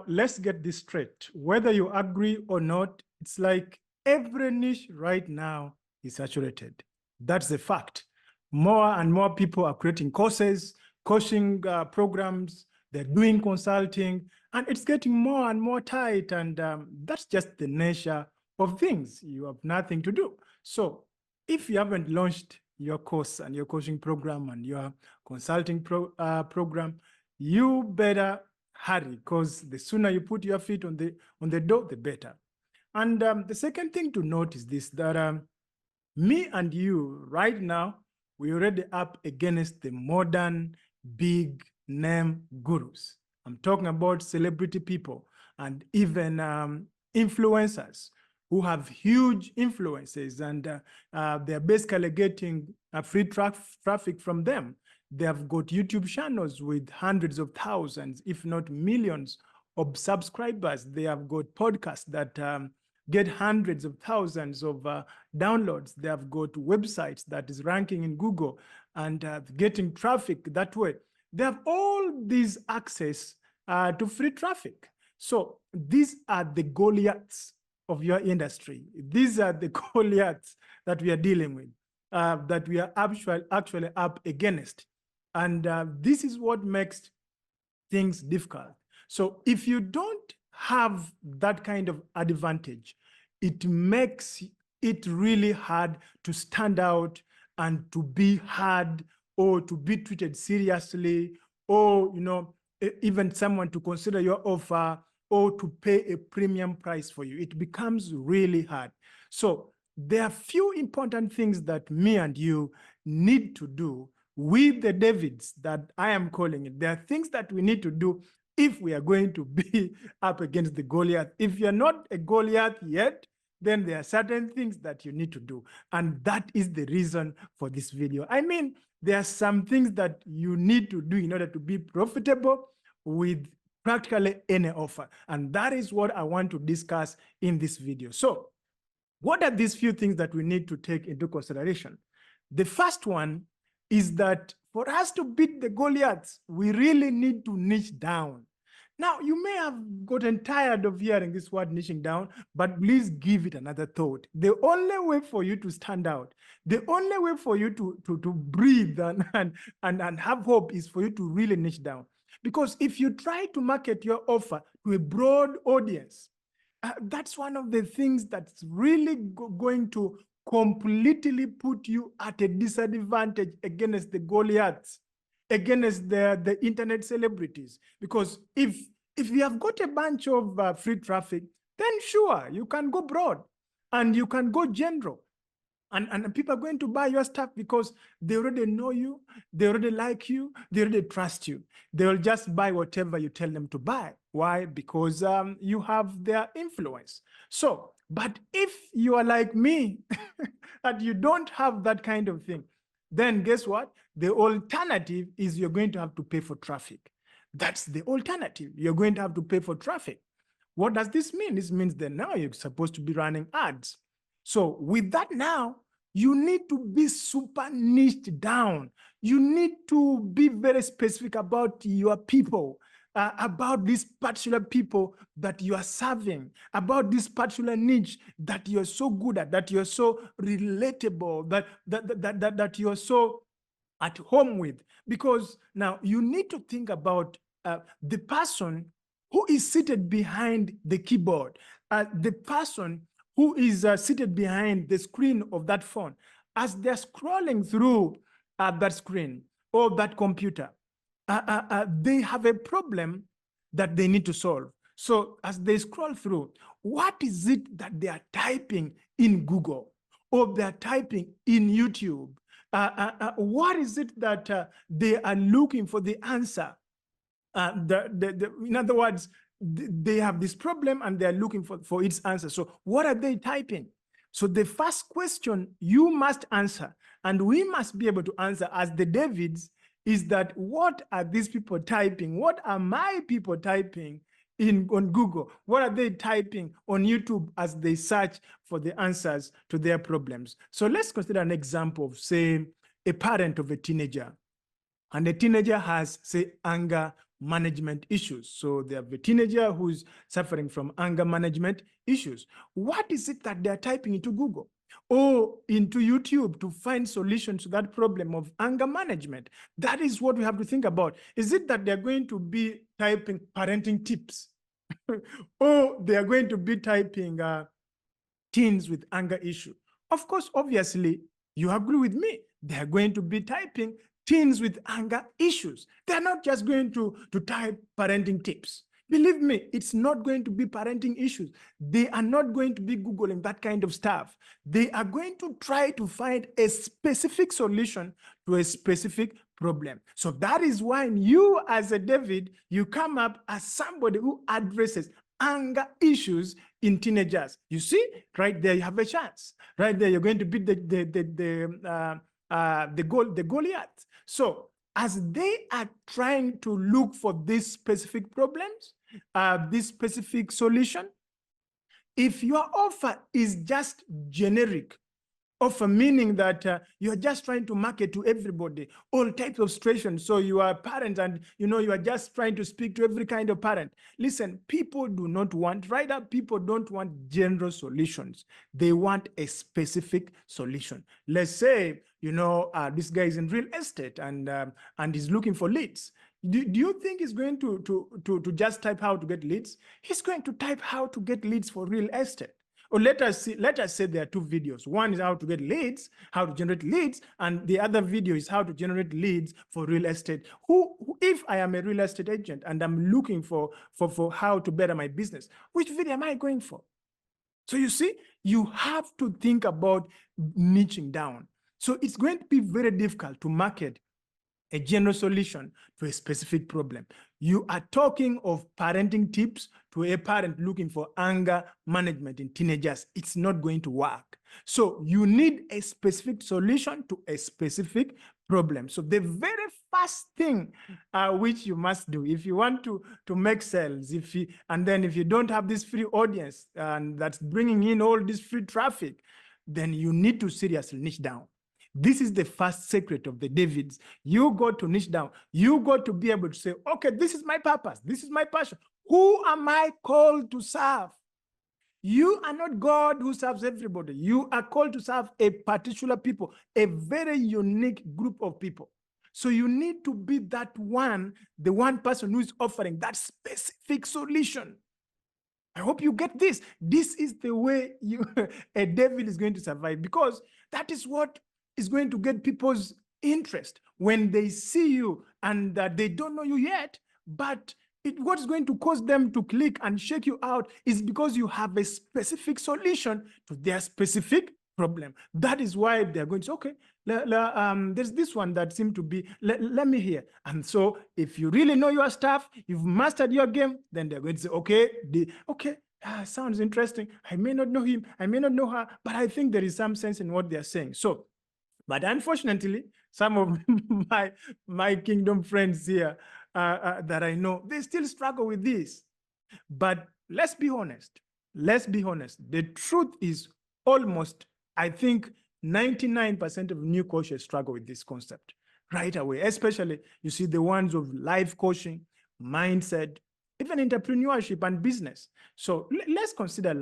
let's get this straight. Whether you agree or not, it's like every niche right now is saturated. That's the fact. More and more people are creating courses, coaching programs, they're doing consulting, and it's getting more and more tight. And that's just the nature of things. You have nothing to do. So if you haven't launched your course and your coaching program and your consulting program, you better hurry, because the sooner you put your feet on the door, the better. And the second thing to note is this, that me and you right now, we're already up against the modern big name gurus. I'm talking about celebrity people and even influencers who have huge influences, and they're basically getting free traffic from them. They have got YouTube channels with hundreds of thousands, if not millions of subscribers. They have got podcasts that get hundreds of thousands of downloads. They have got websites that is ranking in Google and getting traffic that way. They have all these access to free traffic. So these are the Goliaths of your industry. These are the Goliaths that we are dealing with, that we are actually up against. And this is what makes things difficult. So if you don't have that kind of advantage, it makes it really hard to stand out and to be heard or to be treated seriously, or even someone to consider your offer or to pay a premium price for you. It becomes really hard. So there are few important things that me and you need to do with the Davids that I am calling it. There are things that we need to do if we are going to be up against the Goliath. If you're not a Goliath yet, then there are certain things that you need to do. And that is the reason for this video. I mean, there are some things that you need to do in order to be profitable with practically any offer. And that is what I want to discuss in this video. So what are these few things that we need to take into consideration? The first one is that for us to beat the Goliaths, we really need to niche down. Now, you may have gotten tired of hearing this word niching down, but please give it another thought. The only way for you to stand out, the only way for you to breathe and have hope is for you to really niche down. Because if you try to market your offer to a broad audience, that's one of the things that's really going to completely put you at a disadvantage against the Goliaths, against the internet celebrities. Because if you have got a bunch of free traffic, then sure, you can go broad and you can go general. And people are going to buy your stuff because they already know you, they already like you, they already trust you. They will just buy whatever you tell them to buy. Why? Because you have their influence. So, but if you are like me, and you don't have that kind of thing, then guess what? The alternative is you're going to have to pay for traffic. That's the alternative. You're going to have to pay for traffic. What does this mean? This means that now you're supposed to be running ads. So with that now, you need to be super niched down. You need to be very specific about your people, about these particular people that you are serving, about this particular niche that you're so good at, that you're so relatable, that you're so at home with. Because now you need to think about the person who is seated behind the keyboard, the person who is seated behind the screen of that phone. As they're scrolling through that screen or that computer, they have a problem that they need to solve. So as they scroll through, what is it that they are typing in Google or they're typing in YouTube? What is it that they are looking for the answer? In other words, they have this problem and they're looking for its answer. So what are they typing? So the first question you must answer, and we must be able to answer as the Davids, is that what are these people typing? What are my people typing on Google? What are they typing on YouTube as they search for the answers to their problems? So let's consider an example of, say, a parent of a teenager. And the teenager has, say, anger management issues. So they have a teenager who's suffering from anger management issues. What is it that they're typing into Google or into YouTube to find solutions to that problem of anger management? That is what we have to think about. Is it that they're going to be typing parenting tips or they are going to be typing teens with anger issue? Of course, obviously, you agree with me. They are going to be typing teens with anger issues. They're not just going to type parenting tips. Believe me, it's not going to be parenting issues. They are not going to be Googling that kind of stuff. They are going to try to find a specific solution to a specific problem. So that is why you, as a David, you come up as somebody who addresses anger issues in teenagers. You see, right there, you have a chance. Right there, you're going to beat the Goliath. So as they are trying to look for these specific problems, this specific solution, if your offer is just generic offer, meaning that you're just trying to market to everybody, all types of situations. So you are a parent and you are just trying to speak to every kind of parent. Listen, people do not want, people don't want general solutions. They want a specific solution. Let's say, this guy is in real estate and he's looking for leads. Do you think he's going to just type how to get leads? He's going to type how to get leads for real estate. Or let us say there are two videos. One is how to get leads, how to generate leads, and the other video is how to generate leads for real estate. If I am a real estate agent and I'm looking for how to better my business, which video am I going for? So you see, you have to think about niching down. So it's going to be very difficult to market a general solution to a specific problem. You are talking of parenting tips to a parent looking for anger management in teenagers. It's not going to work. So you need a specific solution to a specific problem. So the very first thing which you must do if you want to make sales, if you don't have this free audience and that's bringing in all this free traffic, then you need to seriously niche down. This is the first secret of the Davids. You got to niche down. You got to be able to say, okay, this is my purpose. This is my passion. Who am I called to serve? You are not God who serves everybody. You are called to serve a particular people, a very unique group of people. So you need to be that one, the one person who is offering that specific solution. I hope you get this. This is the way a David is going to survive, because that is what is going to get people's interest when they see you and that they don't know you yet, but what is going to cause them to click and check you out is because you have a specific solution to their specific problem. That is why they're going to say, okay, there's this one that seemed to be, let me hear. And so if you really know your stuff, you've mastered your game, then they're going to say, okay, sounds interesting. I may not know him, I may not know her, but I think there is some sense in what they're saying. So, but unfortunately, some of my kingdom friends here that I know, they still struggle with this. But let's be honest. Let's be honest. The truth is almost, I think, 99% of new coaches struggle with this concept right away, especially you see the ones of life coaching, mindset, even entrepreneurship and business. So let's consider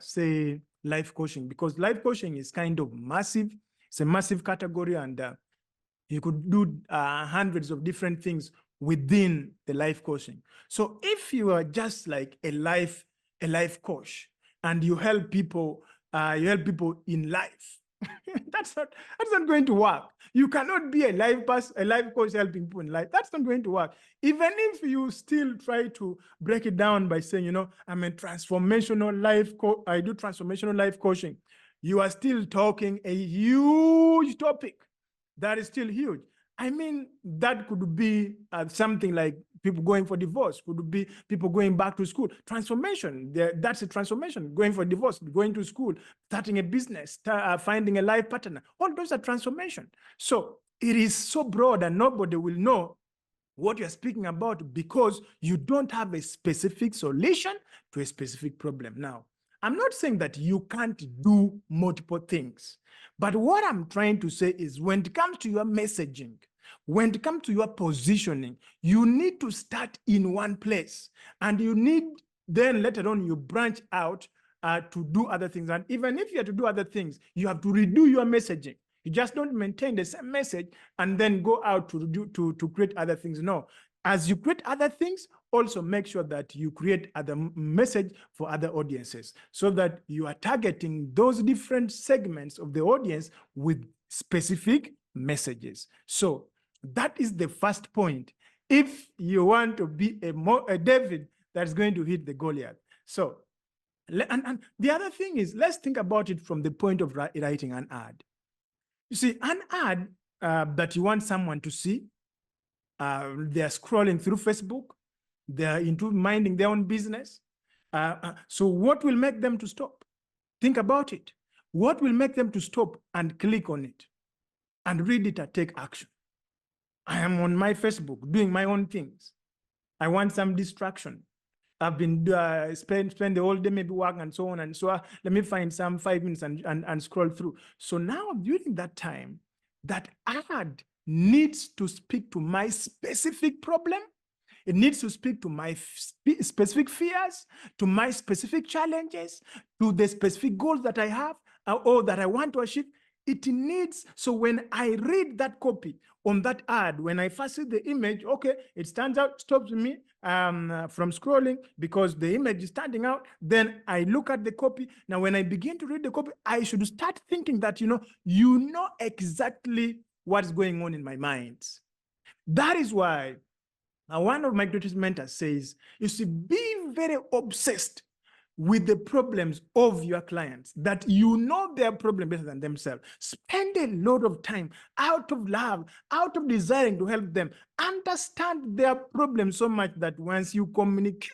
say life coaching, because life coaching is kind of massive. It's a massive category, and you could do hundreds of different things within the life coaching. So if you are just like a life coach and you help people in life, that's not going to work. You cannot be a life coach helping people in life. That's not going to work. Even if you still try to break it down by saying, I'm a transformational life coach, I do transformational life coaching, you are still talking a huge topic that is still huge. I mean, that could be something like people going for divorce, could be people going back to school. Transformation, that's a transformation. Going for divorce, going to school, starting a business, finding a life partner. All those are transformation. So it is so broad and nobody will know what you're speaking about because you don't have a specific solution to a specific problem. Now, I'm not saying that you can't do multiple things, but what I'm trying to say is when it comes to your messaging, When it comes to your positioning, you need to start in one place, and you need then later on you branch out to do other things. And even if you have to do other things, you have to redo your messaging. You just don't maintain the same message and then go out to create other things. No, as you create other things, also make sure that you create other message for other audiences, so that you are targeting those different segments of the audience with specific messages. So that is the first point. If you want to be a David that's going to hit the Goliath. So, and the other thing is, let's think about it from the point of writing an ad. You see, an ad that you want someone to see, they're scrolling through Facebook, they're into minding their own business. So what will make them to stop? Think about it. What will make them to stop and click on it and read it and take action? I am on my Facebook doing my own things. I want some distraction. I've been spend the whole day maybe working and so on and so on. Let me find some 5 minutes and scroll through. So now during that time, that ad needs to speak to my specific problem. It needs to speak to my specific fears, to my specific challenges, to the specific goals that I have or that I want to achieve. It needs, so when I read that copy on that ad, when I first see the image, okay, it stands out, stops me from scrolling because the image is standing out. Then I look at the copy. Now, when I begin to read the copy, I should start thinking that, you know exactly what's going on in my mind. That is why one of my greatest mentors says, you see, be very obsessed with the problems of your clients, that you know their problem better than themselves. Spend a lot of time out of love, out of desiring to help them. Understand their problem so much that once you communicate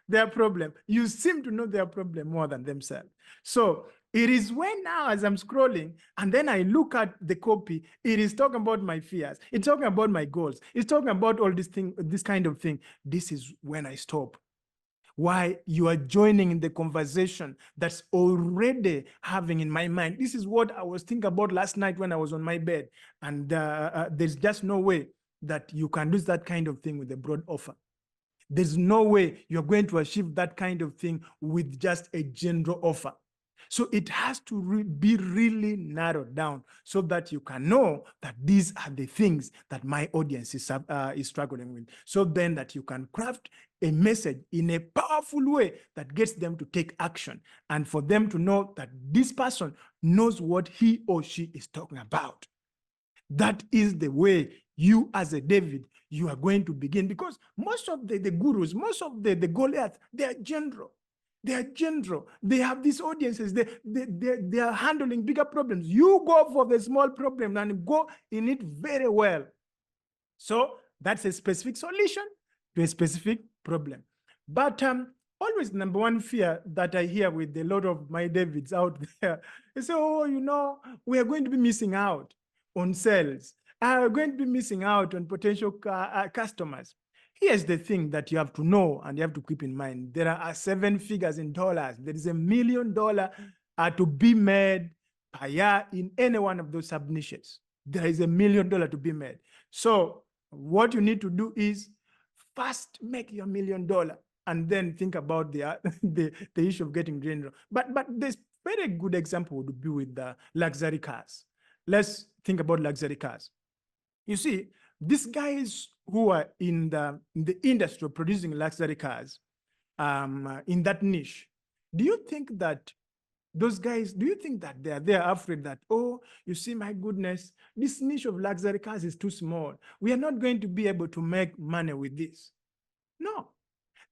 their problem, you seem to know their problem more than themselves. So it is when now, as I'm scrolling, and then I look at the copy, it is talking about my fears. It's talking about my goals. It's talking about all this kind of thing. This is when I stop. Why? You are joining in the conversation that's already having in my mind. This is what I was thinking about last night when I was on my bed. And there's just no way that you can do that kind of thing with a broad offer. There's no way you're going to achieve that kind of thing with just a general offer. So it has to be really narrowed down so that you can know that these are the things that my audience is struggling with. So then that you can craft a message in a powerful way that gets them to take action, and for them to know that this person knows what he or she is talking about. That is the way you, as a David, you are going to begin, because most of the gurus, most of the Goliaths, they are general. They are general. They have these audiences. They are handling bigger problems. You go for the small problem and go in it very well. So that's a specific solution to a specific problem. But always number one fear that I hear with a lot of my Davids out there is, oh, we are going to be missing out on sales. We're going to be missing out on potential customers. Here's the thing that you have to know and you have to keep in mind. There are 7 figures in dollars. There is $1 million to be made per year in any one of those sub-niches. There is $1 million to be made. So what you need to do is first make your $1 million and then think about the issue of getting general. But this very good example would be with the luxury cars. Let's think about luxury cars. You see, these guys who are in the industry of producing luxury cars, in that niche, do you think that those guys, do you think that they're afraid that, oh, you see, my goodness, this niche of luxury cars is too small. We are not going to be able to make money with this. No,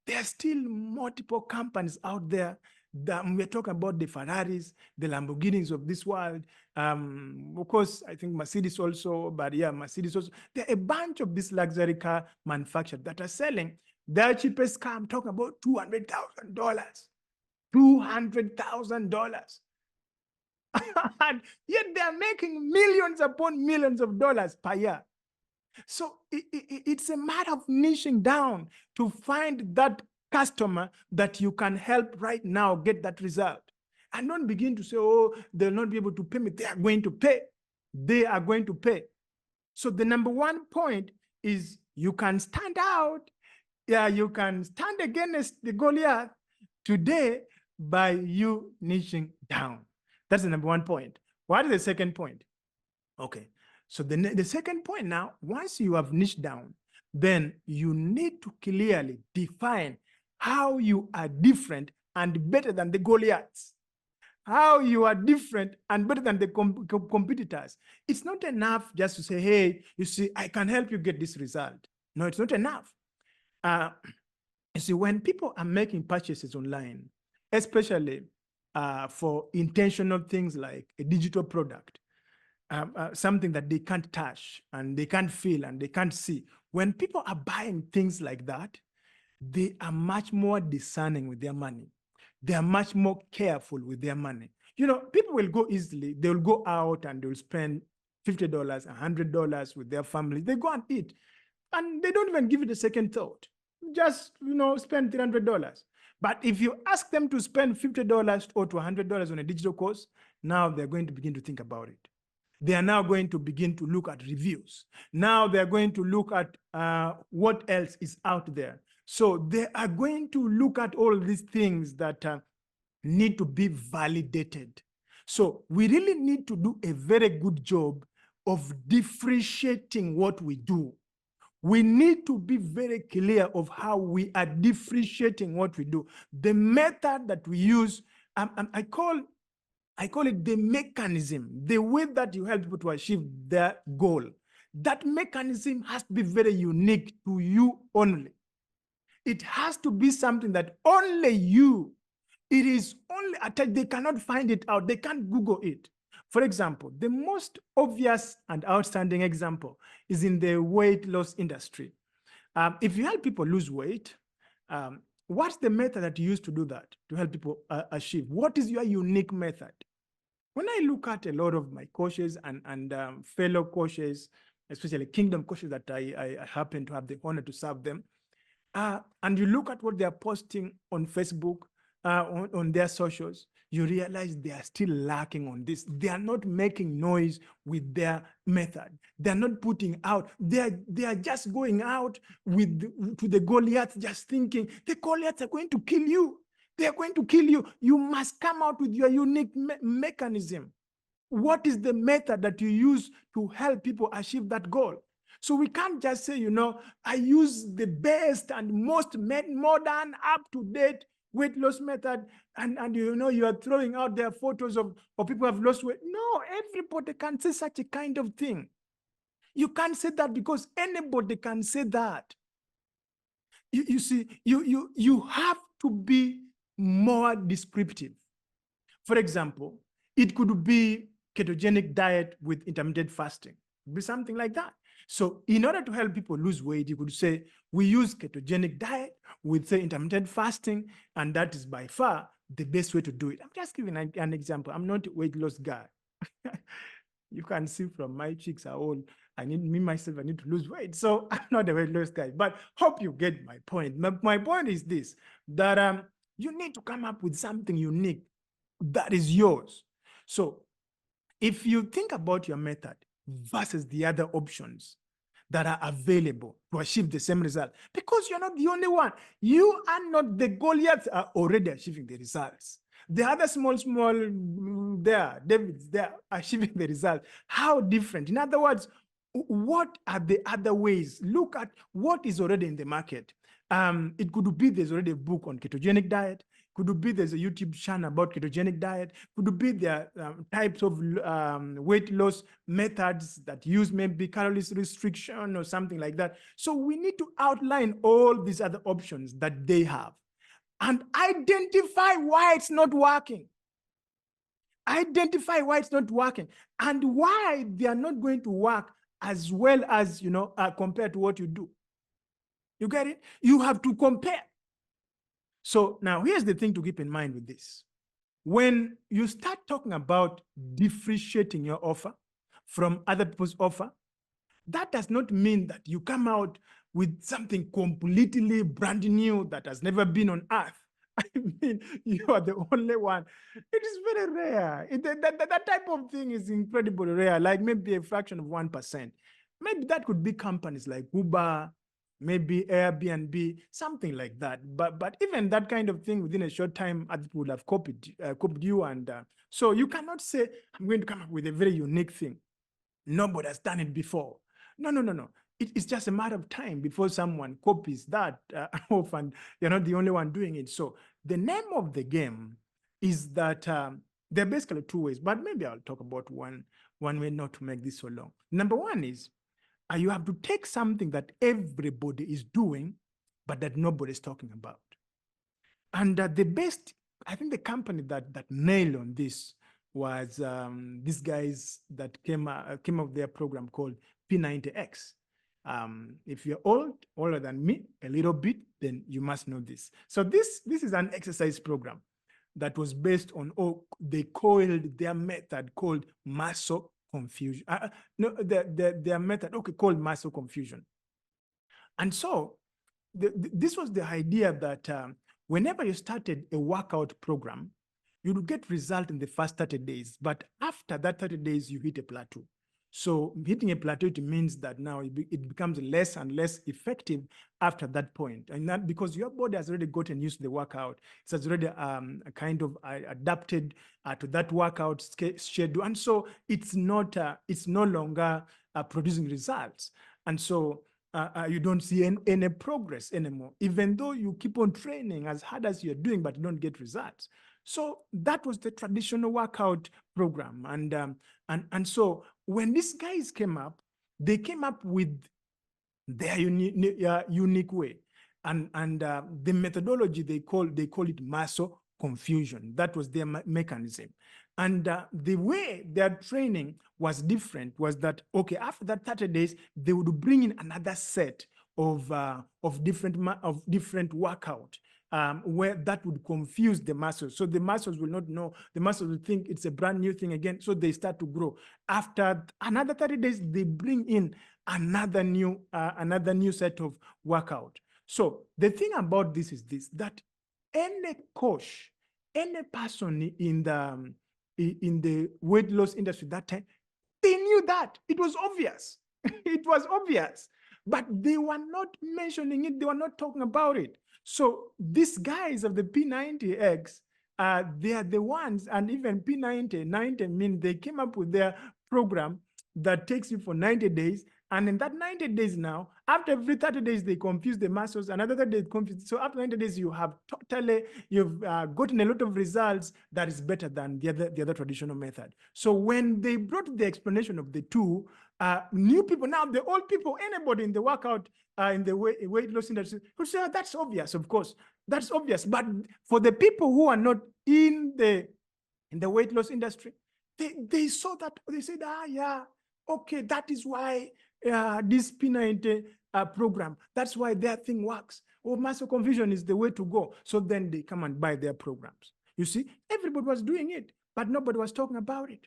there are still multiple companies out there that we're talking about, the Ferraris, the Lamborghinis of this world. Of course, I think Mercedes also, but yeah, Mercedes also. There are a bunch of these luxury car manufacturers that are selling their cheapest car. I'm talking about $200,000. $200,000. And yet they are making millions upon millions of dollars per year. So it's a matter of niching down to find that customer that you can help right now get that result. And don't begin to say, oh, they'll not be able to pay me. They are going to pay. They are going to pay. So the number one point is you can stand out. Yeah, you can stand against the Goliath today by you niching down. That's the number one point. What is the second point? Okay. So the second point now, once you have niched down, then you need to clearly define how you are different and better than the Goliaths. How you are different and better than the competitors. It's not enough just to say, hey, you see, I can help you get this result. No, it's not enough. You see, when people are making purchases online, especially for intentional things like a digital product, something that they can't touch and they can't feel and they can't see, when people are buying things like that, they are much more discerning with their money. They are much more careful with their money. You know, people will go easily. They will go out and they will spend $50, $100 with their family. They go and eat and they don't even give it a second thought. Just, spend $300. But if you ask them to spend $50 or to $100 on a digital course, now they're going to begin to think about it. They are now going to begin to look at reviews. Now they're going to look at what else is out there. So they are going to look at all these things that need to be validated. So we really need to do a very good job of differentiating what we do. We need to be very clear of how we are differentiating what we do. The method that we use, I call it the mechanism, the way that you help people to achieve their goal. That mechanism has to be very unique to you only. It has to be something that only you, it is only attached, they cannot find it out, they can't Google it. For example, the most obvious and outstanding example is in the weight loss industry. If you help people lose weight, what's the method that you use to do that, to help people achieve? What is your unique method? When I look at a lot of my coaches and fellow coaches, especially Kingdom coaches that I happen to have the honor to serve them, and you look at what they're posting on Facebook, on their socials, you realize they are still lacking on this. They are not making noise with their method. They're not putting out. They are just going out to the Goliaths, just thinking the Goliaths are going to kill you. They are going to kill you. You must come out with your unique mechanism. What is the method that you use to help people achieve that goal? So we can't just say, I use the best and most modern, up-to-date weight loss method, and you are throwing out their photos of people who have lost weight. No, everybody can say such a kind of thing. You can't say that because anybody can say that. You see, you have to be more descriptive. For example, it could be ketogenic diet with intermittent fasting. It could be something like that. So in order to help people lose weight, you could say, we use ketogenic diet with, say, intermittent fasting, and that is by far the best way to do it. I'm just giving an example. I'm not a weight loss guy. You can see from my cheeks how old I need to lose weight. So I'm not a weight loss guy, but hope you get my point. My point is this, that you need to come up with something unique that is yours. So if you think about your method versus the other options that are available to achieve the same result, because you're not the only one. You are not, the Goliaths are already achieving the results. The other small, Davids, they're achieving the result. How different? In other words, what are the other ways? Look at what is already in the market. It could be there's already a book on ketogenic diet. Could be there's a YouTube channel about ketogenic diet. Could be there types of weight loss methods that use maybe calories restriction or something like that. So we need to outline all these other options that they have and identify why it's not working. Identify why it's not working and why they are not going to work as well as, compared to what you do. You get it? You have to compare. So now here's the thing to keep in mind with this. When you start talking about differentiating your offer from other people's offer, that does not mean that you come out with something completely brand new that has never been on earth. I mean, you are the only one. It is very rare. That type of thing is incredibly rare, like maybe a fraction of 1%. Maybe that could be companies like Uber, maybe Airbnb, something like that. But even that kind of thing within a short time, other people would have copied you. And so you cannot say, I'm going to come up with a very unique thing. Nobody has done it before. No. It's just a matter of time before someone copies that off, and you're not the only one doing it. So the name of the game is that there are basically two ways, but maybe I'll talk about one way, not to make this so long. Number one is you have to take something that everybody is doing, but that nobody is talking about. And the best, I think the company that nailed on this was these guys that came up with their program called P90X. If you're older than me a little bit, then you must know this. So this is an exercise program that was based on, they coiled their method called muscle confusion. Their method, called muscle confusion. And so this was the idea that whenever you started a workout program, you would get result in the first 30 days. But after that 30 days, you hit a plateau. So hitting a plateau, it means that now it becomes less and less effective after that point. And that because your body has already gotten used to the workout. It has already kind of adapted to that workout schedule. And so it's no longer producing results. And so you don't see any progress anymore, even though you keep on training as hard as you're doing, but you don't get results. So that was the traditional workout program. And so when these guys came up, they came up with their unique way. And the methodology, they call it muscle confusion. That was their mechanism. And the way their training was different was that, after that 30 days, they would bring in another set of different workout where that would confuse the muscles. So the muscles will not know, the muscles will think it's a brand new thing again. So they start to grow. After another 30 days, they bring in another new set of workout. So the thing about this is that any coach, any person in the weight loss industry that time, they knew that. It was obvious. It was obvious. But they were not mentioning it. They were not talking about it. So these guys of the P90X, they are the ones, and even P90 they came up with their program that takes you for 90 days. And in that 90 days now, after every 30 days, they confuse the muscles. Another 30 days confuse. So after 90 days, you've gotten a lot of results that is better than the other traditional method. So when they brought the explanation of the two, new people, now the old people, anybody in the workout, in the weight loss industry, could say, that's obvious, of course. That's obvious. But for the people who are not in the weight loss industry, they saw that, they said, okay, that is why this P90 program, that's why their thing works. Muscle confusion is the way to go. So then they come and buy their programs. You see, everybody was doing it, but nobody was talking about it.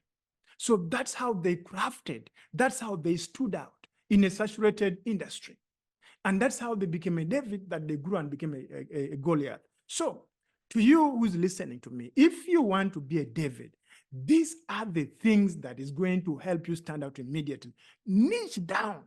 So that's how they crafted, that's how they stood out in a saturated industry. And that's how they became a David, that they grew and became a Goliath. So to you who's listening to me, if you want to be a David, these are the things that is going to help you stand out immediately. Niche down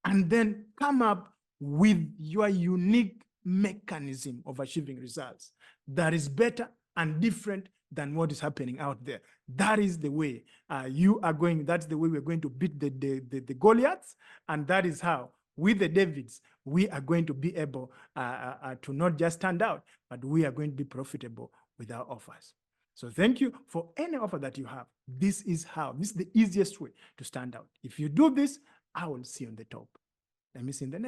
and then come up with your unique mechanism of achieving results that is better and different than what is happening out there. That is the way that's the way we're going to beat the Goliaths. And that is how, with the Davids, we are going to be able to not just stand out, but we are going to be profitable with our offers. So thank you for any offer that you have. This is the easiest way to stand out. If you do this, I will see you on the top. Let me see in the next.